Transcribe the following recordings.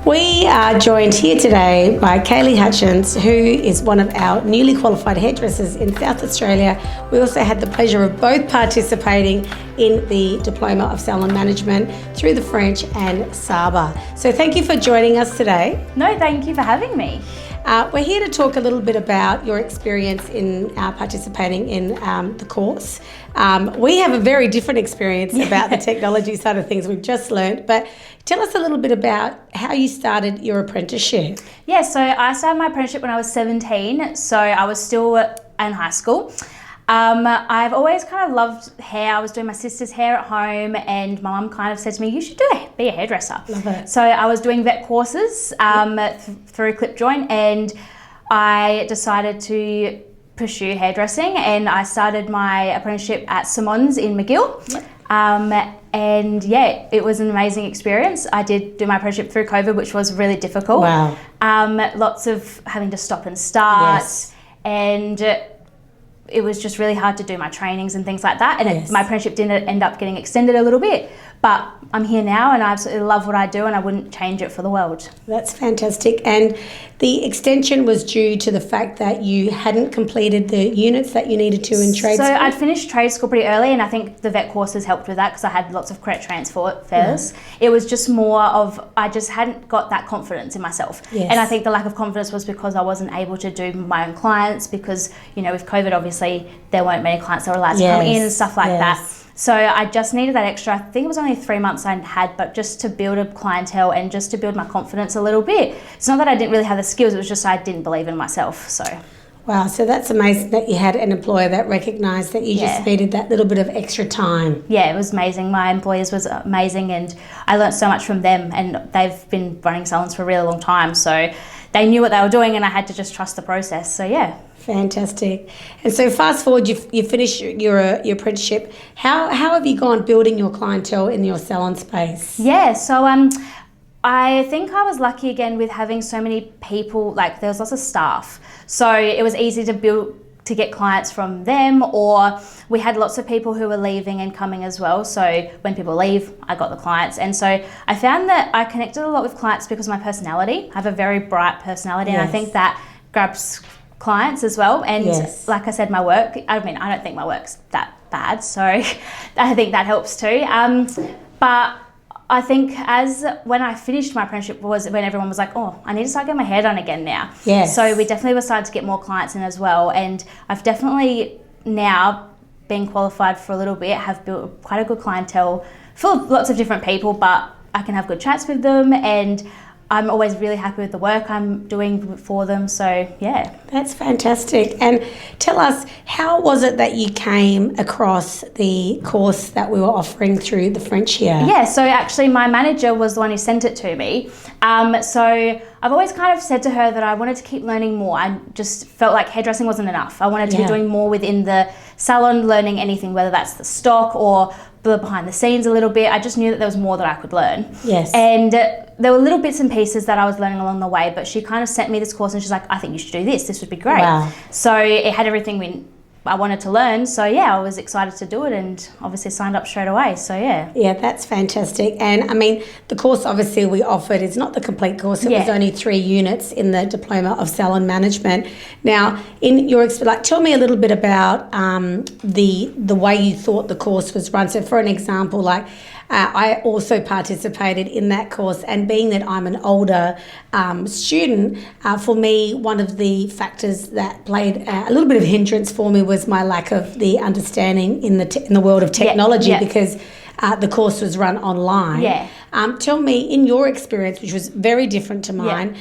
We are joined here today by Kaylee HUTCHENS, who is one of our newly qualified hairdressers in South Australia. We also had the pleasure of both participating in the Diploma of Salon Management through the French and Saba. So thank you for joining us today. No, thank you for having me. We're here to talk a little bit about your experience in participating in the course. We have a very different experience about the technology side of things we've just learned, but tell us a little bit about how you started your apprenticeship. Yeah, so I started my apprenticeship when I was 17, so I was still in high school. I've always kind of loved hair. I was doing my sister's hair at home and my mum kind of said to me, you should be a hairdresser. Love it. So I was doing vet courses through Clip Joint, and I decided to pursue hairdressing, and I started my apprenticeship at Cemons in Magill. And yeah, it was an amazing experience. I did do my apprenticeship through COVID, which was really difficult. Wow. Lots of having to stop and start, and it was just really hard to do my trainings and things like that. And my apprenticeship didn't end up getting extended a little bit, but I'm here now and I absolutely love what I do and I wouldn't change it for the world. That's fantastic. And the extension was due to the fact that you hadn't completed the units that you needed to in trade school? So I'd finished trade school pretty early, and I think the vet courses helped with that because I had lots of credit transfer fairs. It was just more of, I just hadn't got that confidence in myself. And I think the lack of confidence was because I wasn't able to do my own clients because, you know, with COVID, obviously, there weren't many clients that were allowed to come in and stuff like that. So I just needed that extra, I think it was only 3 months I had, but just to build a clientele and just to build my confidence a little bit. It's not that I didn't really have the skills, it was just I didn't believe in myself, so. Wow, so that's amazing that you had an employer that recognised that you just needed that little bit of extra time. Yeah, it was amazing. My employers was amazing and I learnt so much from them, and they've been running salons for a really long time, so they knew what they were doing and I had to just trust the process, so yeah. Fantastic. And so fast forward, you finished your apprenticeship. How have you gone building your clientele in your salon space? Yeah, so I think I was lucky again with having so many people, like there was lots of staff. So it was easy to get clients from them, or we had lots of people who were leaving and coming as well. So when people leave, I got the clients. And so I found that I connected a lot with clients because of my personality. I have a very bright personality and I think that grabs clients as well. And like I said, my work, I mean, I don't think my work's that bad, so I think that helps too. But I think when I finished my apprenticeship was when everyone was like, oh, I need to start getting my hair done again now. So we definitely were starting to get more clients in as well. And I've definitely now, being qualified for a little bit, have built quite a good clientele full of lots of different people, but I can have good chats with them and I'm always really happy with the work I'm doing for them, so yeah. That's fantastic. And tell us, how was it that you came across the course that we were offering through the French here? Yeah, so actually my manager was the one who sent it to me. So I've always kind of said to her that I wanted to keep learning more. I just felt like hairdressing wasn't enough. I wanted to be doing more within the salon, learning anything, whether that's the stock or the behind the scenes a little bit. I just knew that there was more that I could learn. And there were little bits and pieces that I was learning along the way, but she kind of sent me this course and she's like, I think you should do this would be great. So it had everything I wanted to learn, so yeah, I was excited to do it and obviously signed up straight away, so yeah. Yeah, that's fantastic. And I mean, the course obviously we offered is not the complete course, it was only 3 units in the Diploma of Salon Management. Now, in your experience, tell me a little bit about the way you thought the course was run. So for an example, like I also participated in that course, and being that I'm an older student, for me, one of the factors that played a little bit of hindrance for me was my lack of the understanding in the world of technology because the course was run online. Tell me, in your experience, which was very different to mine,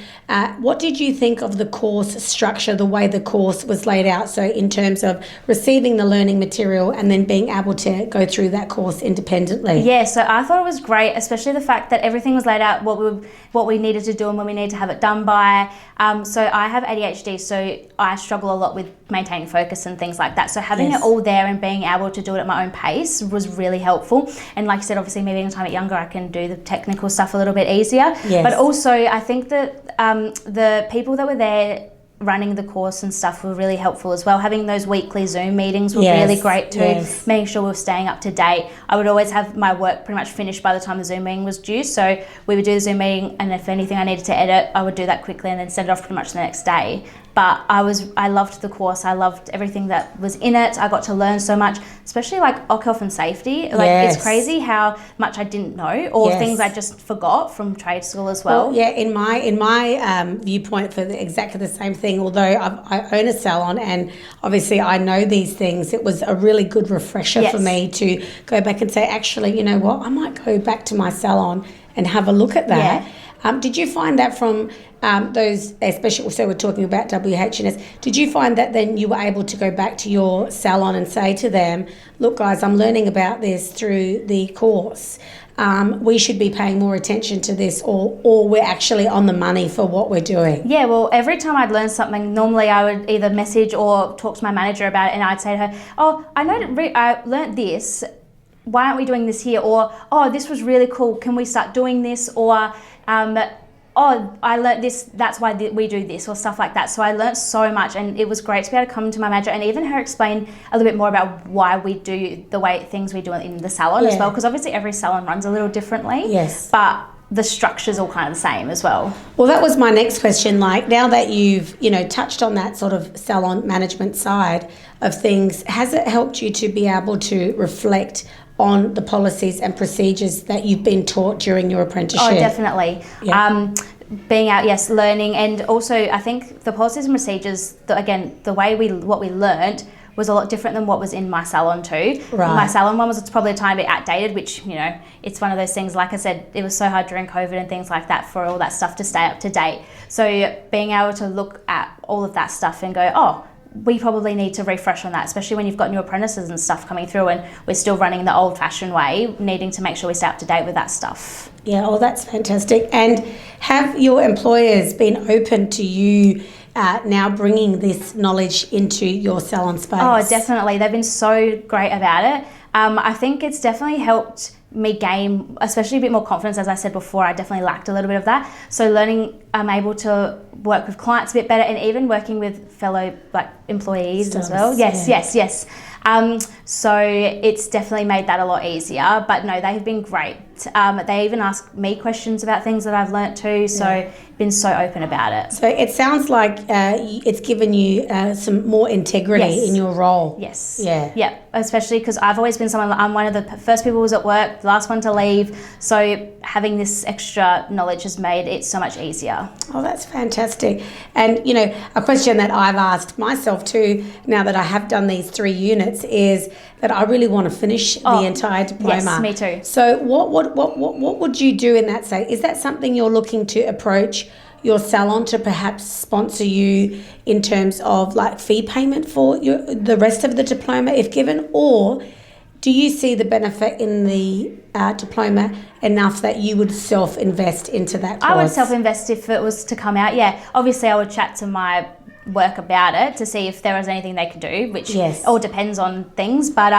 what did you think of the course structure, the way the course was laid out? So in terms of receiving the learning material and then being able to go through that course independently. Yeah, so I thought it was great, especially the fact that everything was laid out, what we needed to do and when we needed to have it done by. So I have ADHD, so I struggle a lot with maintaining focus and things like that. So having it all there and being able to do it at my own pace was really helpful. And like I said, obviously me being a time younger, I can do the technical stuff a little bit easier. But also I think that the people that were there running the course and stuff were really helpful as well. Having those weekly Zoom meetings were really great too. Making sure we were staying up to date. I would always have my work pretty much finished by the time the Zoom meeting was due. So we would do the Zoom meeting, and if anything I needed to edit, I would do that quickly and then send it off pretty much the next day. But I loved the course. I loved everything that was in it. I got to learn so much, especially like occ health and safety. Like it's crazy how much I didn't know, or things I just forgot from trade school as well. In my viewpoint, for exactly the same thing. Although I own a salon, and obviously I know these things, it was a really good refresher for me to go back and say, actually, you know what, I might go back to my salon and have a look at that. Did you find that from those, especially, so we're talking about WHS, did you find that then you were able to go back to your salon and say to them, look guys, I'm learning about this through the course. We should be paying more attention to this, or we're actually on the money for what we're doing? Yeah, well, every time I'd learn something, normally I would either message or talk to my manager about it, and I'd say to her, oh, I know I learnt this, why aren't we doing this here? Or, oh, this was really cool, can we start doing this? Or, oh, I learnt this, that's why we do this, or stuff like that. So I learnt so much, and it was great to be able to come to my manager and even her explain a little bit more about why we do the way things we do in the salon as well, because obviously every salon runs a little differently. But the structure's all kind of the same as well. Well, that was my next question. Like, now that you've, touched on that sort of salon management side of things, has it helped you to be able to reflect on the policies and procedures that you've been taught during your apprenticeship? Oh, definitely. Being out, learning, and also I think the policies and procedures, the way what we learned was a lot different than what was in my salon too. My salon one was probably a tiny bit outdated, which, it's one of those things, like I said, it was so hard during COVID and things like that for all that stuff to stay up to date. So being able to look at all of that stuff and go, oh, we probably need to refresh on that, especially when you've got new apprentices and stuff coming through and we're still running the old-fashioned way, needing to make sure we stay up to date with that stuff. Yeah, oh, that's fantastic. And have your employers been open to you now bringing this knowledge into your salon space? Oh, definitely. They've been so great about it. I think it's definitely helped me gain, especially a bit more confidence. As I said before, I definitely lacked a little bit of that. So learning, I'm able to work with clients a bit better, and even working with fellow employees as well. Yes. So it's definitely made that a lot easier. But no, they have been great. They even ask me questions about things that I've learnt too. So been so open about it. So it sounds like it's given you some more integrity in your role. Yes. Yeah. Especially because I've always been someone, I'm one of the first people who was at work, the last one to leave. So having this extra knowledge has made it so much easier. Oh, that's fantastic. And, a question that I've asked myself too, now that I have done these 3 units, is that I really want to finish the entire diploma. Yes, me too. So what would you do in that say? Is that something you're looking to approach your salon to perhaps sponsor you in terms of fee payment for the rest of the diploma if given, or do you see the benefit in the diploma enough that you would self-invest into that course? I would self-invest if it was to come out, Obviously I would chat to my work about it to see if there was anything they could do, which all depends on things, but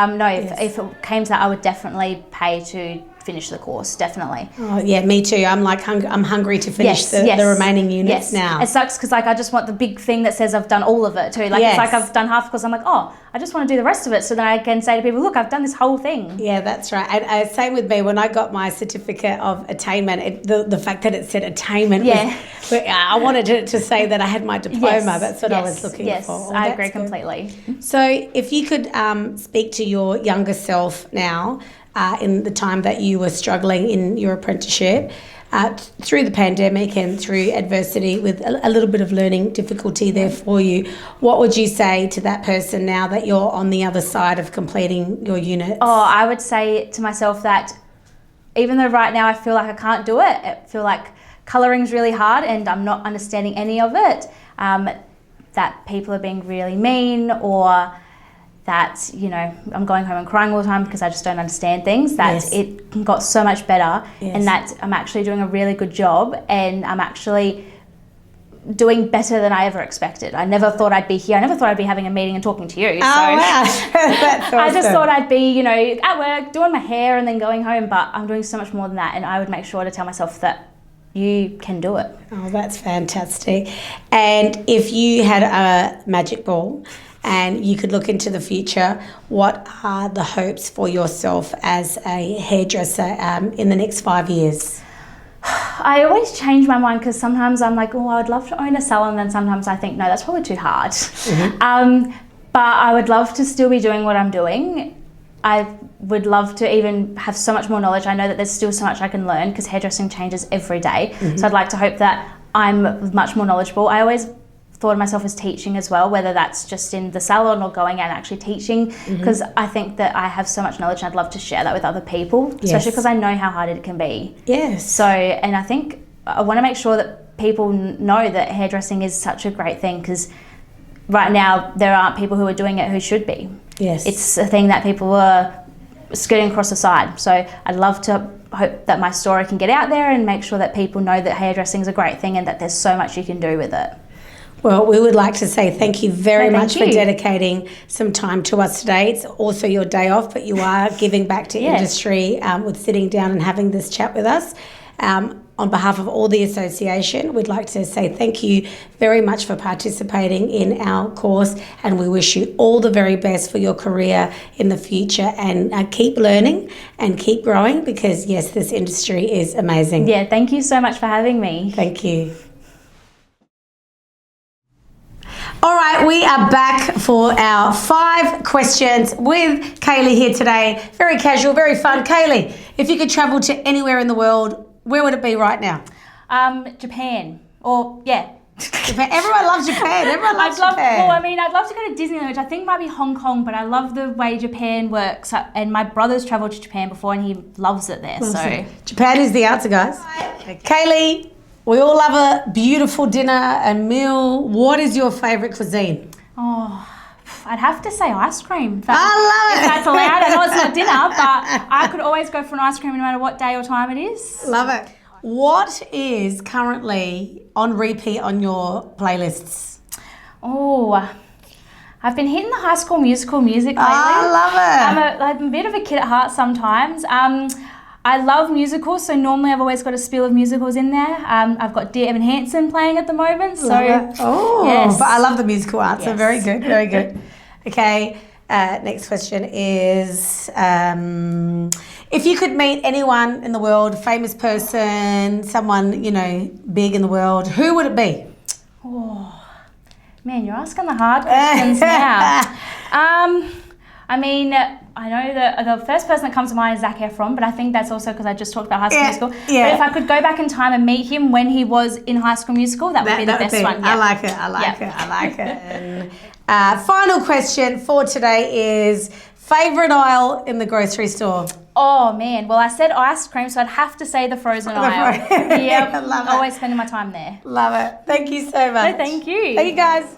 if it came to that, I would definitely pay to finish the course, definitely. Oh yeah, me too. I'm I'm hungry to finish the remaining units now. It sucks because I just want the big thing that says I've done all of it too. It's like I've done half because I'm like, oh, I just want to do the rest of it, so then I can say to people, look, I've done this whole thing. Yeah, that's right. And same with me. When I got my certificate of attainment, the fact that it said attainment, I wanted to say that I had my diploma. That's what I was looking for. Yes, I agree completely. So if you could speak to your younger self now, in the time that you were struggling in your apprenticeship, through the pandemic and through adversity with a little bit of learning difficulty there for you, what would you say to that person now that you're on the other side of completing your units? Oh, I would say to myself that even though right now I feel like I can't do it, I feel like colouring's really hard and I'm not understanding any of it, that people are being really mean, or that, I'm going home and crying all the time because I just don't understand things, that it got so much better, and that I'm actually doing a really good job, and I'm actually doing better than I ever expected. I never thought I'd be here. I never thought I'd be having a meeting and talking to you. Oh, wow. That's awesome. I just thought I'd be, at work, doing my hair and then going home, but I'm doing so much more than that, and I would make sure to tell myself that you can do it. Oh, that's fantastic. And if you had a magic ball and you could look into the future, what are the hopes for yourself as a hairdresser in the next 5 years? I always change my mind because sometimes I'm like, oh, I would love to own a salon, and then sometimes I think, no, that's probably too hard. But I would love to still be doing what I'm doing. I would love to even have so much more knowledge. I know that there's still so much I can learn because hairdressing changes every day. So I'd like to hope that I'm much more knowledgeable. I always thought of myself as teaching as well, whether that's just in the salon or going out and actually teaching, because I think that I have so much knowledge and I'd love to share that with other people, especially because I know how hard it can be. Yes. So, and I think I want to make sure that people know that hairdressing is such a great thing, because right now there aren't people who are doing it who should be. Yes. It's a thing that people are skirting across the side. So I'd love to hope that my story can get out there and make sure that people know that hairdressing is a great thing and that there's so much you can do with it. Well, we would like to say thank you very much for dedicating some time to us today. It's also your day off, but you are giving back to industry with sitting down and having this chat with us. On behalf of all the association, we'd like to say thank you very much for participating in our course, and we wish you all the very best for your career in the future, and keep learning and keep growing, because yes, this industry is amazing. Yeah, thank you so much for having me. Thank you. All right, we are back for our 5 questions with Kaylee here today. Very casual, very fun. Kaylee, if you could travel to anywhere in the world, where would it be right now? Japan. Or, yeah. Japan. Everyone loves Japan. Everyone loves Japan. Well, I mean, I'd love to go to Disneyland, which I think might be Hong Kong, but I love the way Japan works. And my brother's travelled to Japan before and he loves it there. Japan is the answer, guys. Okay. Kaylee, we all love a beautiful dinner and meal. What is your favourite cuisine? Oh, I'd have to say ice cream. I love it. If that's allowed. I know it's not dinner, but I could always go for an ice cream no matter what day or time it is. Love it. What is currently on repeat on your playlists? Oh, I've been hitting the High School Musical music lately. I love it. I'm a bit of a kid at heart sometimes. I love musicals, so normally I've always got a spiel of musicals in there. I've got Dear Evan Hansen playing at the moment. Yes. But I love the musical answer. Yes. Very good, very good. Okay, next question is, if you could meet anyone in the world, famous person, someone, big in the world, who would it be? Oh, man, you're asking the hard questions now. I mean, I know that the first person that comes to mind is Zac Efron, but I think that's also because I just talked about High School Musical. Yeah. But if I could go back in time and meet him when he was in High School Musical, that would be the best one. Yeah. I like it. And, final question for today is, favourite aisle in the grocery store? Oh, man. Well, I said ice cream, so I'd have to say the frozen aisle. Yep. Love it. Always spending my time there. Love it. Thank you so much. No, thank you. Thank you, guys.